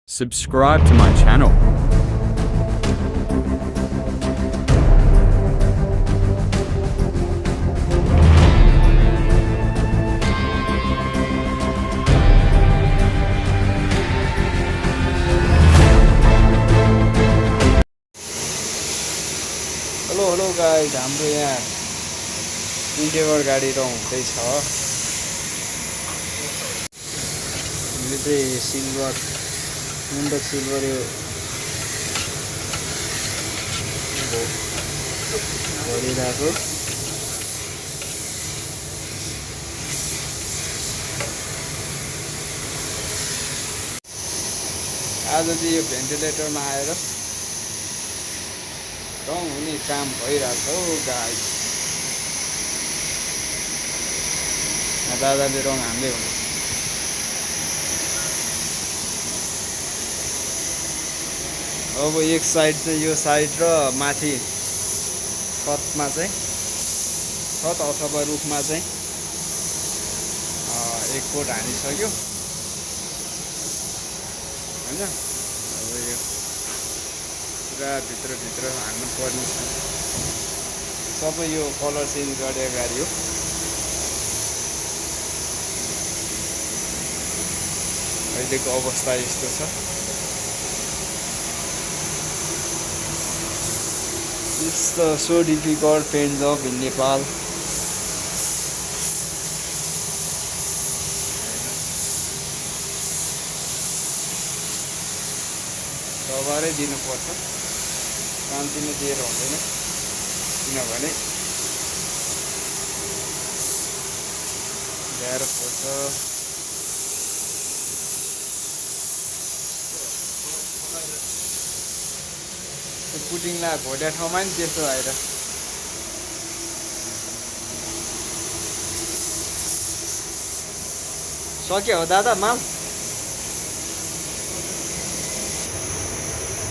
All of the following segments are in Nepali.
Subscribe to my channel. Hello guys, हाम्रो यहाँ इन्डेभर गाडी र हुँदैछ। यो चाहिँ सिल्भर मुन्डक सिल्भर यो भरिरहेको। आज चाहिँ यो भेन्टिलेटरमा आएर रङ हुने काम भइरहेछ हौ गाइज। दादाले रङ हाल्दै हुनु। अब एक साइड चाहिँ यो साइड र माथि छतमा चाहिँ छत अथवा रुखमा चाहिँ एक कोट हानिसक्यो हैन। अब यो पुरा भित्र हान्नु पर्ने छ। सबै यो कलर चेन्ज गरे गाडी हो। अहिलेको अवस्था यस्तो छ। It's so difficult paint job in Nepal. सवारै दिनुपर्छ, शान्तिमा दिएर हुँदैन। किनभने गाह्रो पर्छ। त्यो पुटिङला घोड्या ठाउँमा नि त्यस्तो आएर सक्यो हो दादा माल।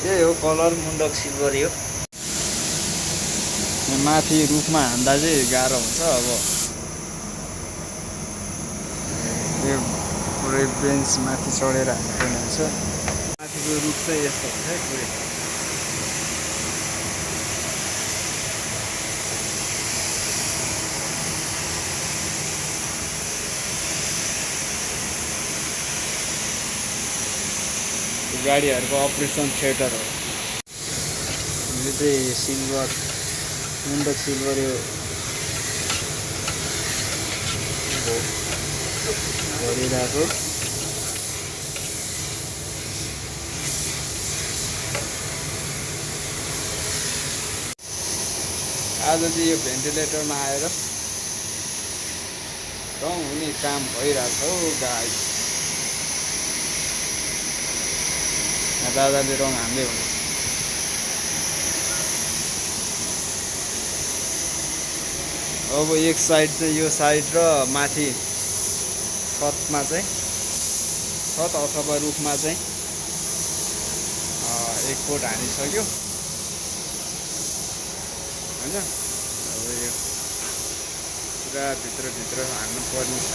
त्यही हो कलर मुन्डक सिल्भर यो। माथि रुखमा हान्दा चाहिँ गाह्रो हुन्छ। अब यो पुरै बेन्च माथि चढेर हान्नुपर्ने हुन्छ। माथिको रुख चाहिँ यस्तो हुन्छ है पुरै। गाडीहरूको अपरेसन थिएटर हो यो चाहिँ। सिल्भर मुन्डक सिल्भर यो भरिरहेको। आज चाहिँ यो भेन्टिलेटरमा आएर रङ हुने काम भइरहेछ हौ गाइज। दादाले रङ हाल्दै हुनु। अब एक साइड चाहिँ यो साइड र माथि छतमा चाहिँ छत अथवा रुखमा चाहिँ एक कोट हानिसक्यो हैन। अब यो पुरा भित्र हान्नु पर्ने छ।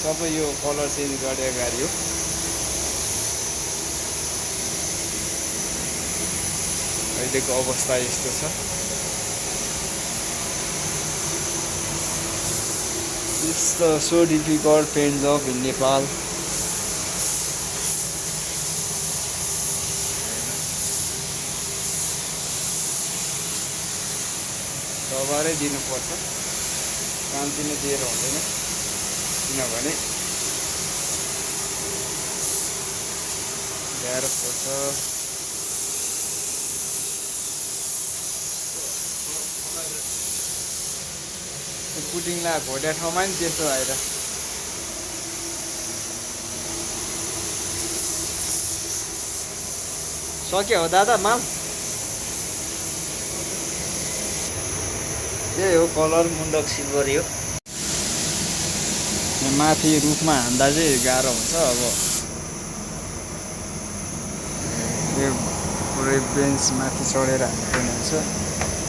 सबै यो कलर चेन्ज गरे गाडी हो। अहिलेको अवस्था यस्तो छ। It's so difficult paint job in Nepal. सवारै दिनुपर्छ, शान्तिमा दिएर हुँदैन। किनभने गाह्रो पर्छ। त्यो पुटिङला घोड्या ठाउँमा नि त्यस्तो आएर सक्यो हो दादा माल। त्यही हो कलर मुन्डक सिल्भर यो। माथि रुखमा हान्दा चाहिँ गाह्रो हुन्छ। अब यो पुरै बेन्च माथि चढेर हान्नुपर्ने हुन्छ।